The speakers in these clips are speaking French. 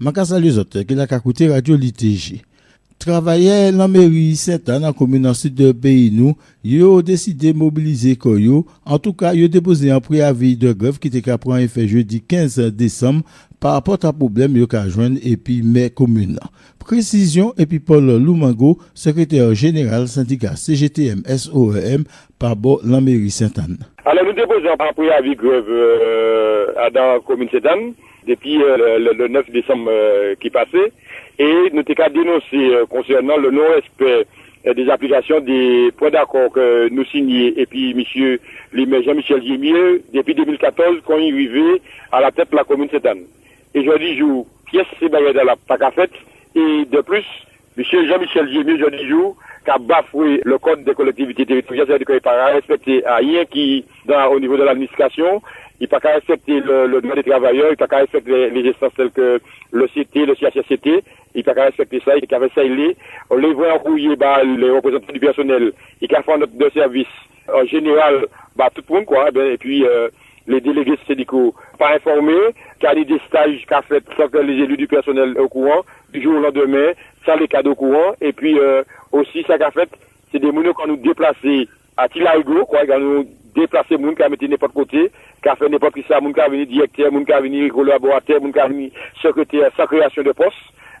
Je salue les autres qui a écouté Radio LITG. Travailleurs dans la mairie Sainte-Anne, en commune sud de pays, ils ont décidé de mobiliser Koyo. En tout cas, ils ont déposé un préavis de grève qui était prendre effet jeudi 15 décembre par rapport à problème qu'ils ont joindre et puis mes communes. Précision et puis Paul Loumango, secrétaire général syndicat CGTM SOEM par bord la mairie Sainte-Anne. Alors nous déposons un préavis de grève dans la commune Sainte-Anne depuis le 9 décembre qui passait. Et nous avons dénoncé concernant le non-respect des applications des points d'accord que nous signons et puis monsieur Jean-Michel Gémieux depuis 2014 quand il est arrivé à la tête de la commune Sainte-Anne. Et je dis jour, pièce c'est bagarre dans la PACAFET et de plus, monsieur Jean-Michel Gémieux, je dis jour, qui a bafoué le code des collectivités territoriales, c'est-à-dire qu'il n'a pas respecté rien qui, au niveau de l'administration, il n'a pas respecté le droit des travailleurs, il n'a pas respecté les instances telles que le CT, le CHSCT, il n'a pas respecté ça, il a fait ça, on les voit enrouiller les représentants du personnel, il a fait notre service en général, tout le monde, quoi, et puis les délégués syndicaux pas informés, qui a des stages qu'a fait sans que les élus du personnel au courant, du jour au lendemain, sans les cadres au courant, et puis aussi ça qu'a fait, c'est des mounos qu'on nous déplacés à Tilaïgo, quoi, qu'on nous déplacé moun qui a mis n'importe côté, qui a fait n'importe qui ça, moun qui a venu directeur, moun qui a venu collaborateur, moun qui a venu secrétaire sans création de poste.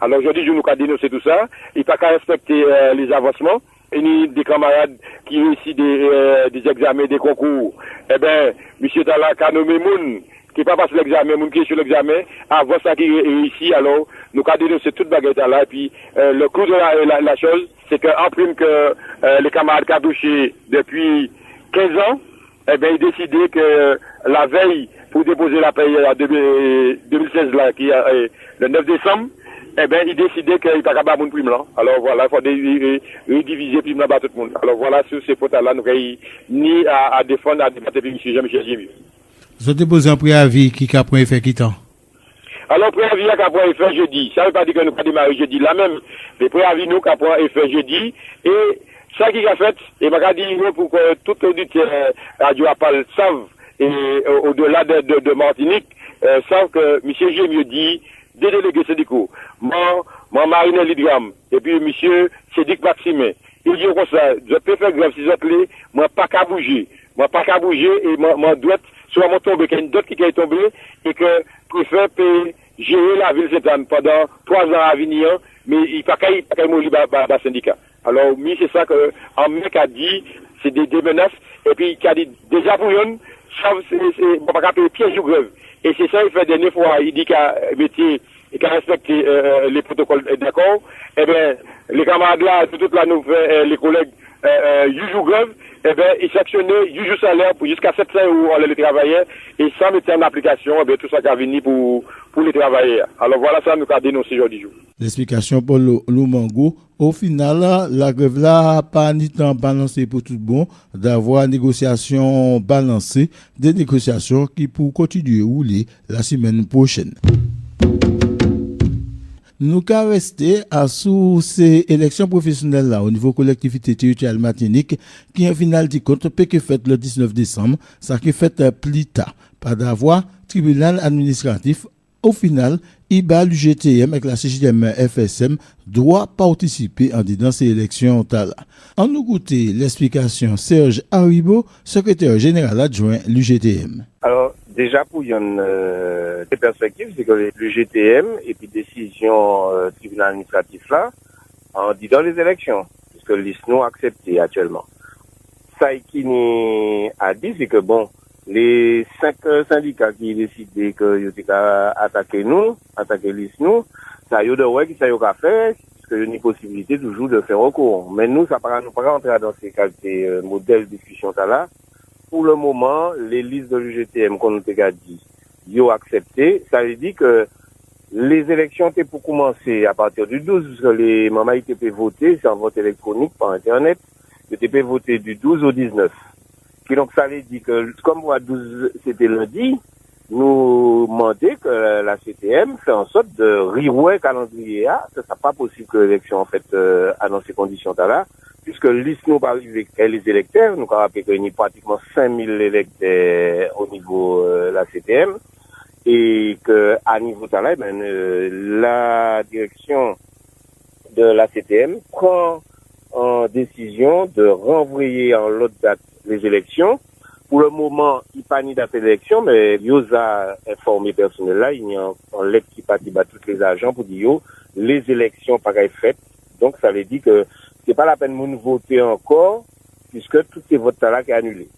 Alors aujourd'hui, je nous ai dénoncé tout ça. Il n'y a pas qu'à respecter les avancements. Et ni des camarades qui réussissent des examens, des concours. Eh ben, monsieur Tala a nommé moun qui pas passé l'examen, moun qui est sur l'examen, avant ça qui réussit, alors nous avons dénoncé toute baguette là. Et puis le clou de la chose, c'est qu'en prime que les camarades qui ont touché depuis 15 ans, eh ben, il décidait que la veille, pour déposer la paye en 2016, là, qui est le 9 décembre, eh ben, il décidait qu'il n'y a pas de prime là. Alors voilà, il faut rediviser prime là bas tout le monde. Alors voilà, sur ces potes-là, nous n'avons ni à défendre, à débattre avec M. Jean-Michel Gémieux. Vous avez déposé un préavis qui a pris effet qui temps? Alors, préavis qui a pris effet jeudi. Ça ne veut pas dire que nous pas démarrer jeudi. Là même, les préavis nous qui a pris effet jeudi. Et ça qui a fait, et m'a dit pour que tout auditeur Radio Apal savent, et au-delà de Martinique, savent que M. Gémieux dit, des délégués syndicaux, mon Marinel Lidram, et puis M. Cédric Maximin, il dit comme ça, je peux faire grève si j'appelle, moi pas qu'à bouger. Moi pas qu'à bouger, et moi doit, soit mon tombé, qu'il y a une dot qui est tombée, et que préfère gérer la ville Sainte-Anne pendant 3 ans à venir, mais il n'y a pas qu'à mourir dans syndicat. Alors, oui, c'est ça que, en mec a dit, c'est des menaces, et puis, qui a dit, déjà pour eux, c'est pas payer piège ou grève. Et c'est ça, il fait dernière fois, il dit qu'il a respecté, les protocoles d'accord. Eh bien, les camarades là, tout là, nous fait, les collègues, joue grève, eh bien, ils sanctionnaient, joue salaire pour jusqu'à 700 € les travailleurs, et ça mettait en application, eh bien, tout ça qui a venu pour les travailleurs. Alors voilà ça, nous avons dénoncé aujourd'hui. L'explication pour Loumango. Au final, la grève là n'a pas ni temps balancé pour tout bon d'avoir négociation balancée, des négociations qui pour continuer rouler la semaine prochaine. Nous avons resté à sous ces élections professionnelles là au niveau collectivité territoriale Martinique qui en final dit compte que fait le 19 décembre, ça qui fait plus tard par d'avoir tribunal administratif. Au final, IBA, l'UGTM avec la CGTM FSM doit participer en dedans ces élections. En nous goûter l'explication Serge Haribo, secrétaire général adjoint l'UGTM. Alors, déjà, pour une des perspectives, c'est que l'UGTM et puis décision tribunal administratif là, on dit dans les élections, puisque liste non acceptée actuellement. Ça qui a dit, c'est que bon, les 5 syndicats qui décident que ils ont attaqué liste nous, ça y a de ouais qui ça y a fait, parce qu'il y a une possibilité toujours de faire recours. Mais nous, ça ne nous pas rentrer dans ces qualités modèles de discussion là. Pour le moment, les listes de l'UGTM qu'on nous a dit, ils ont accepté. Ça veut dire que les élections étaient pour commencer à partir du 12, parce que les mamans étaient pu voter, c'est un vote électronique par Internet, ils étaient pu voter du 12 au 19. Et donc ça veut dire que, comme le 12 c'était lundi, nous demandons que la CTM fait en sorte de rirouer calendrier. Ça n'est pas possible que l'élection, en fait, dans ces conditions-là, puisque liste nous parle avec les électeurs, nous avons rappelé qu'il y a pratiquement 5000 électeurs au niveau de la CTM. et que à niveau de là, la direction de la CTM prend en décision de renvoyer en l'autre date les élections. Pour le moment, il n'y a pas ni date d'élection, mais il a informé personnel là, il y a en lettre qui partit à tous les agents pour dire les élections pareil faites. Donc ça veut dire que c'est pas la peine de voter encore, puisque tous ces votes là qui annulés.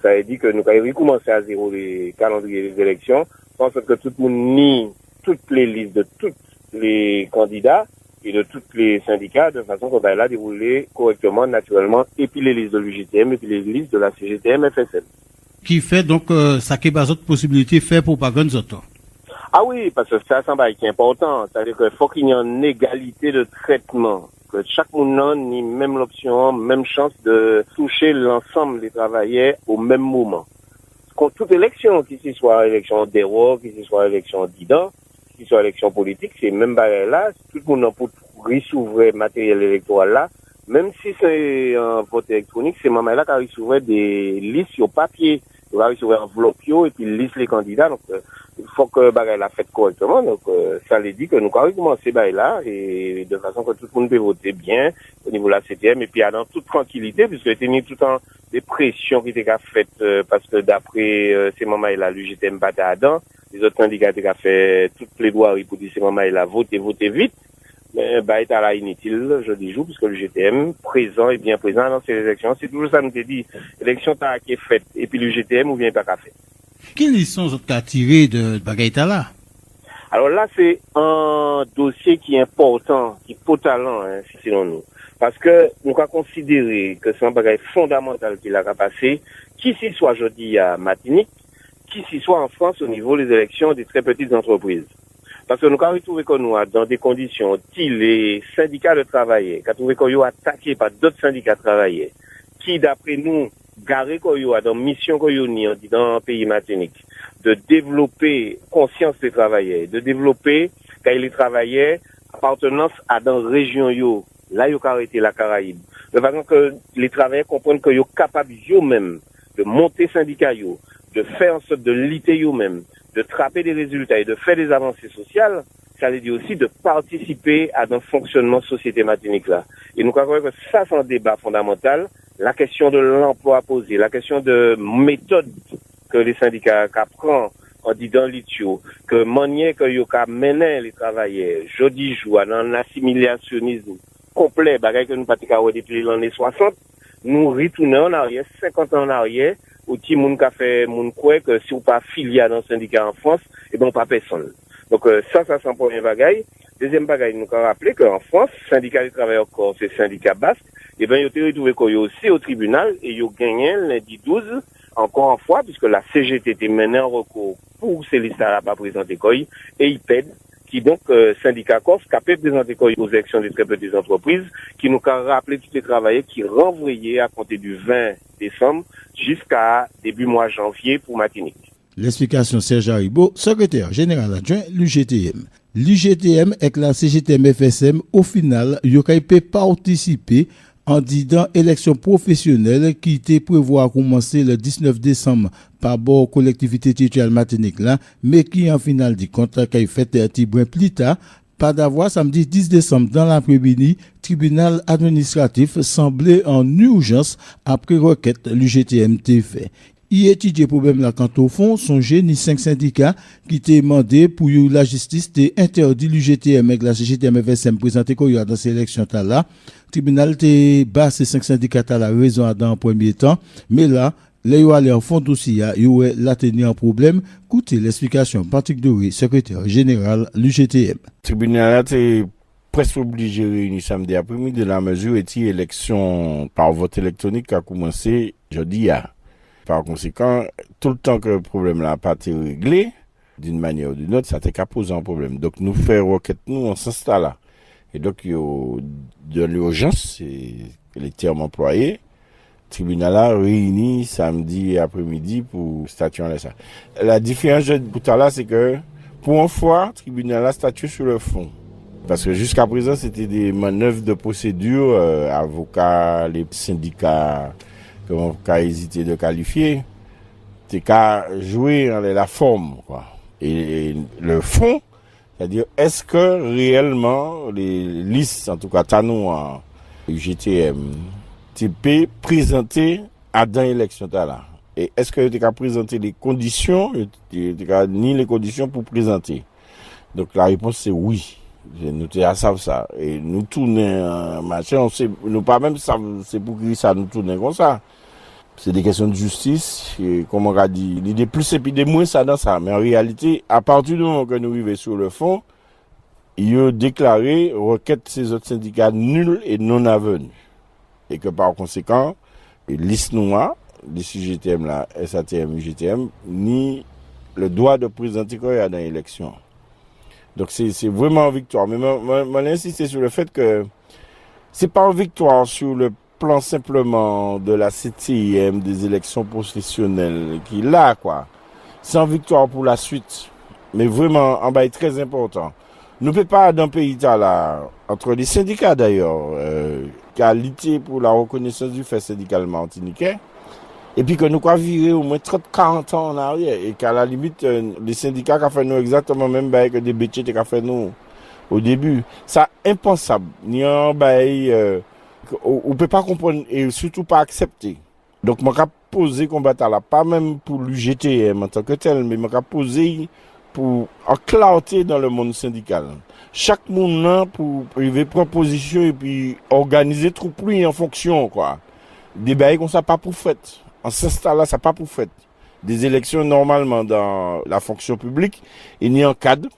Ça veut dire que nous avons recommencé à zéro les calendriers des élections, parce que tout le monde nie toutes les listes de tous les candidats et de tous les syndicats, de façon qu'on va là dérouler correctement, naturellement, et puis les listes de l'UGTM, et puis les listes de la CGTM, FSM. Qui fait donc, ça qui est pas d'autres possibilités faire propagande autres. Ah oui, parce que ça, c'est un bail qui est important. C'est-à-dire qu'il faut qu'il y ait une égalité de traitement. Que chaque monde ait même l'option, même chance de toucher l'ensemble des travailleurs au même moment. Contre toute élection, qu'il ce soit élection d'Héro, qu'il ce soit élection d'IDA, qu'il soit élection politique, c'est même bail là, tout le monde pour ressouvrir matériel électoral là, même si c'est un vote électronique, c'est même là qui ressouvrir des listes sur papier. Il va recevoir un enveloppe et puis liste les candidats. Donc, il faut que bagay la fait correctement. Donc, ça veut dire que nous avons commencé là et de façon que tout le monde peut voter bien au niveau de la CTM et puis dans toute tranquillité puisque il y a tout le temps des pressions qui étaient faites parce que d'après ces moments là, l'UGTM battait à dents. Les autres syndicats étaient fait toutes les plaidoiries pour dire ces moments là, votez vite. Mais, est à la inutile, je dis jour, puisque le GTM, présent et bien présent dans ces élections. C'est toujours ça, nous te dit, l'élection qui est faite, et puis le GTM, ou bien pas qu'à fait. Quelles leçons vous avez tirées de Bagaïta là? Alors là, c'est un dossier qui est important, qui est potalant, selon nous. Parce que nous avons considéré que c'est un bagage fondamental qu'il a passé, qui s'y soit jeudi à Martinique, qui s'y soit en France au niveau des élections des très petites entreprises. Parce que nous avons trouvé que nous, dans des conditions, les syndicats de travailleurs, qui ont trouvé qu'on a attaqué par d'autres syndicats de travailleurs, qui, d'après nous, garé qu'on a dans mission qu'on a dans le pays Martinique, de développer conscience des travailleurs, de développer, quand les travailleurs, appartenance à dans région yo, là, ils ont arrêté la Caraïbe. De façon que les travailleurs comprennent qu'ils sont capables eux-mêmes de monter syndicats yo, de faire en sorte de lutter eux-mêmes, de trapper des résultats et de faire des avancées sociales, ça veut dire aussi de participer à un fonctionnement société martinique là. Et nous croyons que ça, c'est un débat fondamental. La question de l'emploi posé, la question de méthode que les syndicats prennent en disant l'itio, que manière que yo mener les travailleurs, jeudi jour, dans l'assimilationnisme complet, bagay que nous pratiquons depuis les années 60, nous retournons en arrière, 50 ans en arrière, où ti moun ka fait moun croit que si ou pas affilié dans un syndicat en France, et ben pas personne. Donc ça c'est un premier bagaille. Deuxième bagaille, nous avons rappelé qu'en France, syndicat des travailleurs corps, c'est syndicat basque, et ben ils ont retrouvé qu'on aussi au tribunal et ils ont gagné lundi 12 encore une fois puisque la CGT était menée en recours pour ces listes à pas présenter quoi et IPED qui donc syndicat corps qui a présenté quoi aux élections des très petites entreprises qui nous a rappelé tous les travailleurs qui renvoyaient à compter du 20 décembre jusqu'à début mois janvier pour Martinique. L'explication Serge Haribo, secrétaire général adjoint l'UGTM. L'UGTM avec la CGTM FSM, au final, il peut participer en disant élection professionnelle qui était prévue à commencer le 19 décembre par bord collectivité territoriale Martinique là, mais qui en final dit contrat qui a fait un petit brin plus tard. Pas d'avoir samedi 10 décembre dans l'après-midi, tribunal administratif semblait en urgence après requête l'UGTM fait. Il étudie le problème là quant au fond, songez ni 5 syndicats qui étaient demandé pour la justice de interdit l'UGTM avec la CGTM FSM présenté qu'on y a dans ces élections là. Tribunal te bas ces 5 syndicats la raison dans le premier temps, mais là les yo aller en fond dossier, yo la tenir en problème. Écoutez l'explication Patrick Doré, secrétaire général l'UGTM. Tribunal là t'es presque obligé de réunir samedi après-midi de la mesure et élection par vote électronique a commencé jeudi. Par conséquent, tout le temps que le problème n'a pas été réglé, d'une manière ou d'une autre, ça t'a posé un problème. Donc, nous faisons requête, nous, on s'installe là. Et donc, il y a de l'urgence, c'est les termes employés. Le tribunal a réuni samedi après-midi pour statuer en ça. La différence de tout à l'heure, c'est que, pour une fois, le tribunal a statué sur le fond. Parce que jusqu'à présent, c'était des manœuvres de procédure, avocats, les syndicats, qu'on a hésité de qualifier, c'est qu'à jouer dans la forme, quoi. Et le fond, c'est-à-dire, est-ce que réellement les listes, en tout cas Tanoua, UGTM, tu peux présenter à dans l'élection là? Et est-ce que tu as présenté les conditions, ni les conditions pour présenter? Donc la réponse c'est oui. Nous savons ça. Et nous tournons machin, on sait, nous pas même savons, c'est pour qui ça nous tourne comme ça. C'est des questions de justice, et comme on a dit, l'idée plus et puis des moins ça dans ça. Mais en réalité, à partir du moment que nous arrivons sur le fond, il a déclaré requête ces autres syndicats nuls et non avenus. Et que par conséquent, liste noire, les UGTM là, SATM, UGTM, ni le droit de présenter quoi dans l'élection. Donc c'est vraiment une victoire. Mais moi insister sur le fait que c'est pas une victoire sur le plan simplement de la CTM, des élections professionnelles qui là quoi. C'est une victoire pour la suite. Mais vraiment un bail très important. Nous ne pouvons pas dans le pays là, entre les syndicats d'ailleurs, qui a lutté pour la reconnaissance du fait syndical martiniquais, et puis que nous avons viré au moins 30-40 ans en arrière, et qu'à la limite, les syndicats qui ont fait nous exactement même que des bêtises qui ont fait nous au début. C'est impensable. Ni un bail, on ne peut pas comprendre et surtout pas accepter. Donc, je vais poser combat là, pas même pour l'UGTM en tant que tel, mais je vais poser pour enclauter dans le monde syndical. Chaque monde pour arriver proposition et puis organiser trop plus en fonction quoi. Des bails comme ça pas pour fait. En ce stade-là, ça pas pour fait. Des élections normalement dans la fonction publique, il y a un cadre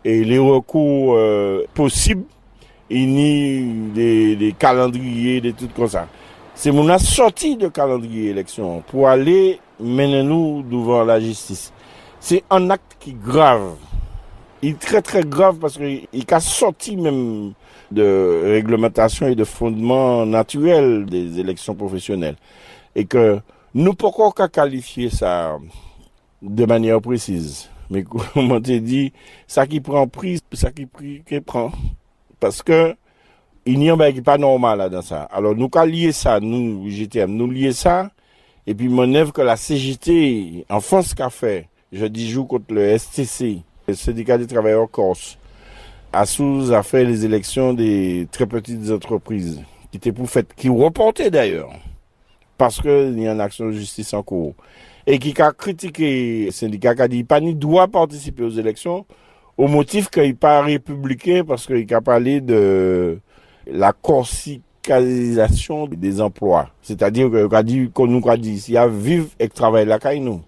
et les recours possibles, il y a des calendriers, des trucs comme ça. C'est mon a sorti de calendrier élection pour aller mener nous devant la justice. C'est un acte qui est grave. Il est très très grave parce qu'il a sorti même de réglementation et de fondements naturels des élections professionnelles. Et que nous ne pouvons pas qualifier ça de manière précise. Mais comme on t'a dit, ça qui prend prise, ça qui prend. Parce que il n'y a pas normal là dans ça. Alors nous avons lié ça, nous, GTM, nous lié ça. Et puis mon œuvre que la CGT en France qu'a fait, jeudi jour contre le STC, le syndicat des travailleurs corse, a fait les élections des très petites entreprises, qui étaient pour fait, qui reportaient d'ailleurs, parce qu'il y a une action de justice en cours, et qui a critiqué le syndicat, qui a dit qu'il n'y doit pas participer aux élections, au motif qu'il n'est pas républicain, parce qu'il a parlé de la corsicalisation des emplois. C'est-à-dire qu'on nous a dit, s'il y a vivre et travailler là, nous.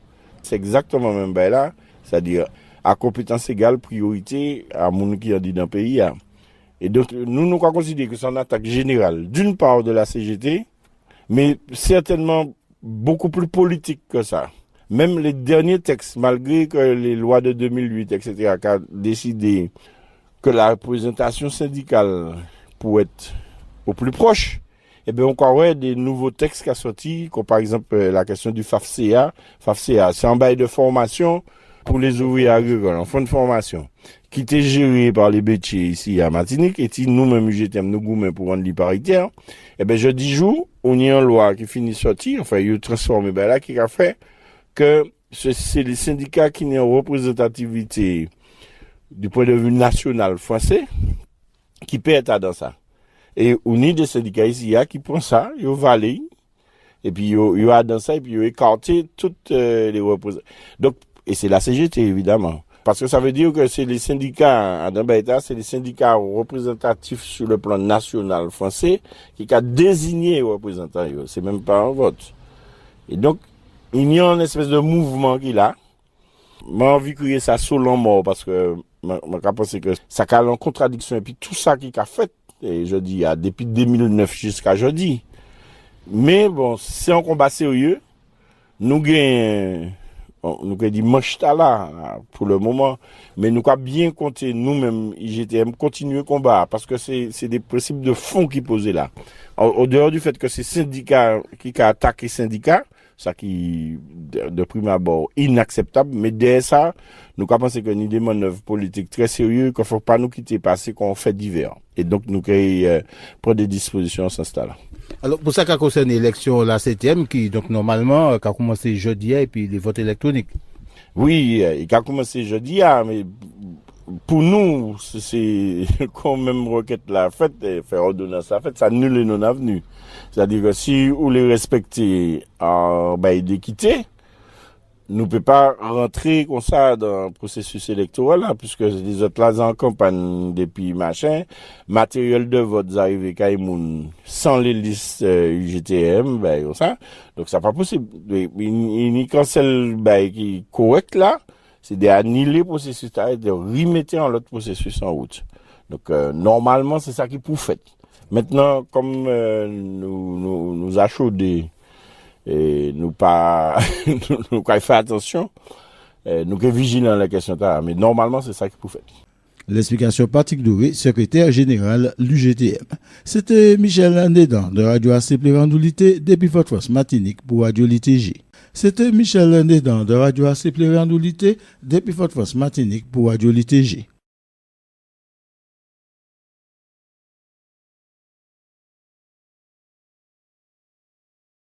C'est exactement même là, c'est-à-dire à compétence égale, priorité à mon qui a dit dans le pays. Et donc, nous avons considéré que c'est une attaque générale, d'une part de la CGT, mais certainement beaucoup plus politique que ça. Même les derniers textes, malgré que les lois de 2008, etc., qui ont décidé que la représentation syndicale pour être au plus proche, eh bien, on aurait des nouveaux textes qui sont sortis, comme par exemple la question du FAFCA. FAFCA, c'est un bail de formation pour les ouvriers agricoles, en fonds de formation, qui était géré par les bétiers ici à Martinique, et si nous-mêmes, UGTM, nous goûtons pour rendre les paritaires, eh bien, je dis jour, on y a une loi qui finit de sortir, enfin, il a transformé, ben là, qui a fait que c'est les syndicats qui n'ont en représentativité du point de vue national français, qui paient dans ça. Et on a des syndicats ici qui prennent ça, ils valent, et puis ils ont dans ça, et puis ils ont écarté toutes les représentants. Donc, et c'est la CGT, évidemment. Parce que ça veut dire que c'est les syndicats, c'est les syndicats représentatifs sur le plan national français qui ont désigné les représentants. C'est même pas un vote. Et donc, il y a une espèce de mouvement qui est là. J'ai envie de créer ça sous mort parce que je pense que ça a en contradiction. Et puis tout ça qui a fait, et je dis, depuis 2009 jusqu'à jeudi. Mais bon, c'est un combat sérieux. Nous gagnons, nous dit manche là pour le moment, mais nous avons bien compté nous-mêmes, IGTM, continuer le combat parce que c'est des principes de fond qui posent là. Au dehors du fait que c'est syndicats qui a attaqué syndicats, ça qui, de prime abord, inacceptable, mais derrière ça, nous avons pensé que nous avons des manœuvres politiques très sérieuses, qu'il ne faut pas nous quitter parce qu'on fait divers. Et donc, nous prendre des dispositions en ce stade-là. Alors, pour ça qui concerne l'élection, la 7e, qui, donc, normalement, qui a commencé jeudi, et puis les votes électroniques. Oui, il a commencé jeudi, mais pour nous, c'est quand même requête la fête, faire ordonnance la fête, ça annule non avenue. C'est-à-dire que si vous les respectez en bail d'équité, nous ne pouvons pas rentrer comme ça dans le processus électoral, là, puisque les autres là en campagne depuis machin, matériel de vote arrivé Kaimoun sans les listes UGTM, ben, comme ça. Donc, ça pas possible. Il cancelle, ben, qui est correct là, c'est d'annuler le processus, de remettre en l'autre processus en route. Donc, normalement, c'est ça qui pour fait. Maintenant, comme, nous achaudés, et nous pas nous faire attention, nous sommes vigilants à la question là, mais normalement c'est ça qu'il faut faire. L'explication Patrick Doré, secrétaire général l'UGTM. C'était Michel Nédan de Radio AC Plérandolité depuis Fort France Martinique pour Radio LTG. C'était Michel Nédan de Radio AC Plérandolité depuis Fort France Martinique pour Radio LTG.